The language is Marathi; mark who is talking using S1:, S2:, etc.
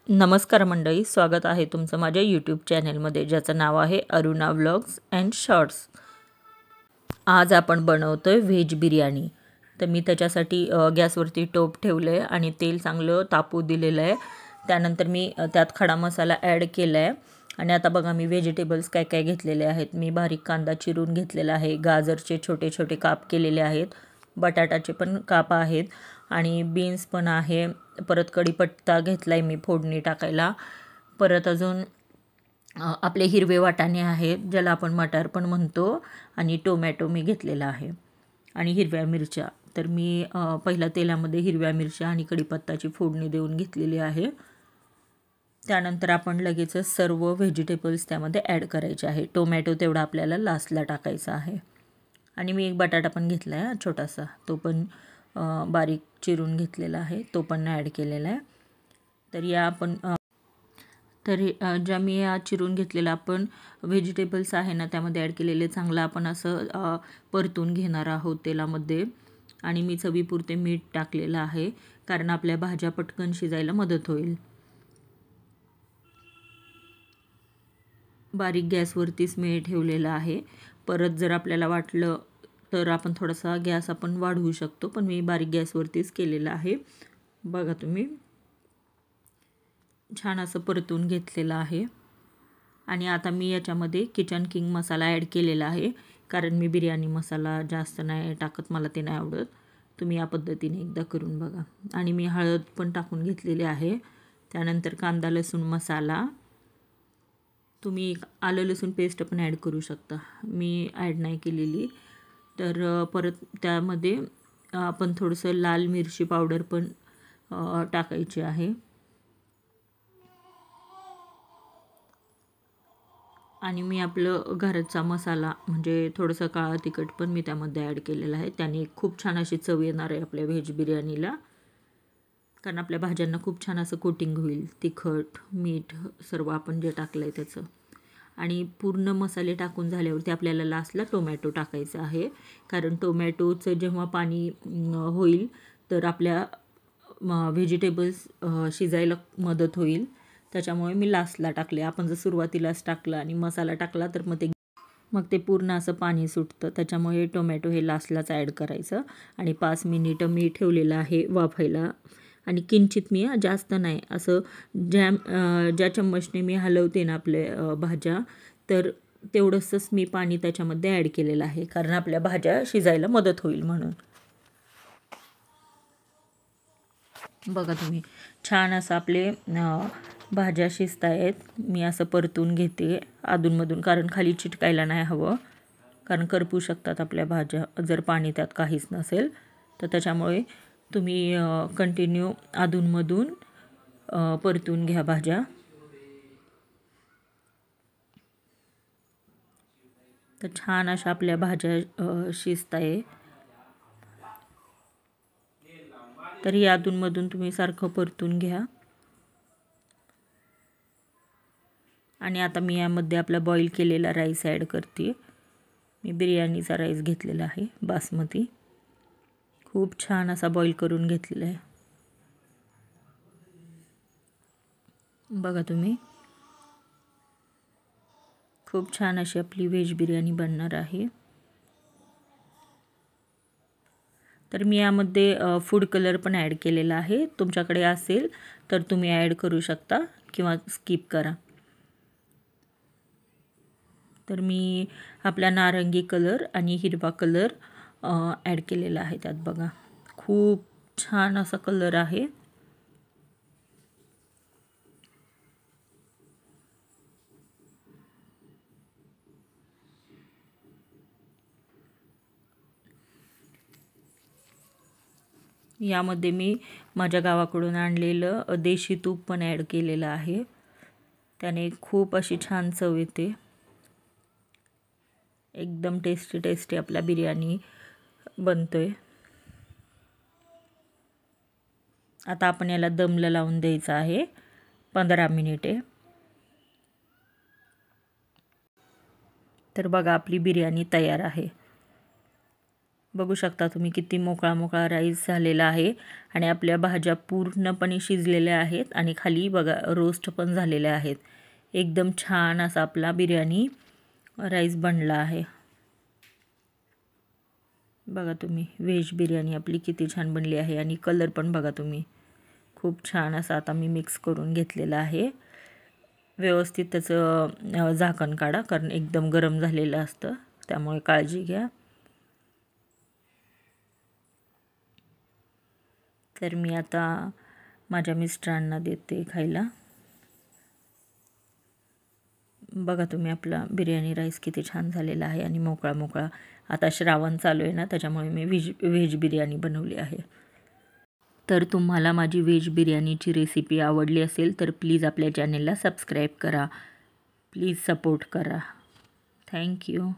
S1: नमस्कार मंडळी, स्वागत आहे तुमचं माझ्या यूट्यूब चॅनलमध्ये, ज्याचं नाव आहे अरुणा व्लॉग्स अँड शॉर्ट्स। आज आपण बनवतोय व्हेज बिर्याणी। तर मी त्याच्यासाठी गॅसवरती टोप ठेवलं आहे आणि तेल चांगलं तापू दिलेलं आहे। त्यानंतर मी त्यात खडा मसाला ॲड केला आहे आणि आता बघा मी व्हेजिटेबल्स काय काय घेतलेले आहेत। मी बारीक कांदा चिरून घेतलेला आहे, गाजरचे छोटे छोटे काप केलेले आहेत, बटाटाचे पण काप आहेत आणि बीन्स पण आहे। परत कढीपत्ता घेतलाय मी फोडणी टाकायला। परत अजून आपले हिरवे वाटाणे आहेत, ज्याला आपण मटार पण म्हणतो, आणि टोमॅटो मी घेतलेला आहे आणि हिरव्या मिरच्या। तर मी पहिला तेलामध्ये हिरव्या मिरच्या आणि कढीपत्ताची फोडणी देऊन घेतलेली आहे। त्यानंतर आपण लगेच सर्व व्हेजिटेबल्स त्यामध्ये ॲड करायचे आहे। टोमॅटो तेवढा आपल्याला लास्टला टाकायचा आहे आणि मी एक बटाटा पण घेतला आहे छोटासा, तो पण बारीक चिरून घेतलेला आहे, तो पण ॲड केलेला आहे। तर या आपण ज्या मी या चिरून घेतलेला आपण व्हेजिटेबल्स आहे ना त्यामध्ये ॲड केलेले चांगलं आपण असं परतून घेणार आहोत तेलामध्ये। आणि मी चवीपुरते मीठ टाकलेलं आहे, कारण आपल्या भाज्या पटकन शिजायला मदत होईल। बारीक गॅसवरतीच मी ठेवलेलं आहे। परत जर आपल्याला वाटलं तर आपण थोडासा गॅस आपण वाढवू शकतो, पण मी बारीक गॅसवरतीच केलेलं आहे। बघा तुम्ही, छान असं परतून घेतलेलं आहे। आणि आता मी याच्यामध्ये किचन किंग मसाला ॲड केलेला आहे, कारण मी बिर्याणी मसाला जास्त नाही टाकत, मला ते नाही आवडत। तुम्ही या पद्धतीने एकदा करून बघा। आणि मी हळद पण टाकून घेतलेली आहे। त्यानंतर कांदा लसूण मसाला, तुम्ही आलं लसूण पेस्ट पण ॲड करू शकता, मी ॲड नाही केलेली। तर परत त्यामध्ये आपण थोडंसं लाल मिरची पावडर पण टाकायची आहे आणि मी आपलं घरचा मसाला म्हणजे थोडंसं काळा तिखट पण मी त्यामध्ये ॲड केलेलं आहे। त्याने खूप छान अशी चव येणार आहे आपल्या व्हेज बिर्याणीला, कारण आपल्या भाज्यांना खूप छान असं कोटिंग होईल। तिखट मीठ सर्व आपण जे टाकलं आहे त्याचं। आणि पूर्ण मसाले टाकून झाल्यावरती आपल्याला लास्टला टोमॅटो टाकायचं आहे, कारण टोमॅटोचं जेव्हा पाणी होईल तर आपल्या व्हेजिटेबल्स शिजायला मदत होईल। त्याच्यामुळे मी लास्टला टाकले। आपण जर सुरुवातीलाच टाकलं आणि मसाला टाकला तर मग ते पूर्ण असं पाणी सुटतं, त्याच्यामुळे टोमॅटो हे लास्टलाच ॲड करायचं। आणि 5 मिनिटं मी ठेवलेलं आहे वाफायला, आणि किंचित मी जास्त नाही असं ज्या चम्मचने मी हलवते ना आपले भाज्या, तर तेवढंसंच मी पाणी त्याच्यामध्ये ॲड केलेलं आहे, कारण आपल्या भाज्या शिजायला मदत होईल म्हणून। बघा तुम्ही, छान असं आपले भाज्या शिजत आहेत। मी असं परतून घेते अधूनमधून, कारण खाली चिटकायला नाही हवं, कारण करपू शकतात आपल्या भाज्या जर पाणी त्यात काहीच नसेल तर। त्याच्यामुळे तुम्ही कंटिन्यू अधूनमधून परतून घ्या भाज्या। तर छान अशा आपल्या भाज्या शिजत आहे। तर अधूनमधून तुम्ही सारखं परतून घ्या। आणि आता मी यामध्ये आपला बॉईल केलेला राईस ॲड करते। मी बिर्याणीचा राईस घेतलेला आहे, बासमती, खूप छान असा बॉईल करून घेतलेला आहे। बघा तुम्ही, खूप छान अशी आपली व्हेज बिर्याणी बनणार आहे। तर मी यामध्ये फूड कलर पण ॲड केलेला आहे, तुमच्याकडे असेल तर तुम्ही ॲड करू शकता किंवा स्किप करा। तर मी आपला नारंगी कलर आणि हिरवा कलर ॲड केलेला आहे त्यात। बघा, खूप छान असा कलर आहे। यामध्ये मी माझ्या गावाकडून आणलेलं देशी तूप पण ॲड केलेलं आहे, त्याने खूप अशी छान चव येते। एकदम टेस्टी टेस्टी आपला बिर्याणी बनतोय। आता आपण याला दमला लावून द्यायचं आहे 15 मिनिटे। तर बघा आपली बिर्याणी तयार आहे। बघू शकता तुम्ही किती मोकळा मोकळा राईस झालेला आहे आणि आपल्या भाज्या पूर्णपणे शिजलेल्या आहेत आणि खाली बघा रोस्ट पण झालेल्या आहेत. एकदम छान असा आपला बिर्याणी राईस बनला आहे. बघा तुम्ही व्हेज बिर्याणी आपली किती छान बनली आहे आणि कलर पण बघा तुम्ही खूप छान असा आता मी मिक्स करून घेतलेला आहे. व्यवस्थित त्याचं झाकण काढा कारण एकदम गरम झालेलं असतं, त्यामुळे काळजी घ्या. तर मी आता माझ्या मिस्टरांना देते खायला. बघा तुम्ही आपला बिर्याणी राईस किती छान झालेला आहे आणि मोकळा मोकळा. आता श्रावण चालू आहे ना, त्याच्यामुळे मी व्हेज बिर्याणी बनवली आहे. तर तुम्हाला माझी व्हेज बिर्याणीची रेसिपी आवडली असेल तर प्लीज आपल्या चॅनेलला सबस्क्राईब करा. प्लीज सपोर्ट करा. थँक्यू.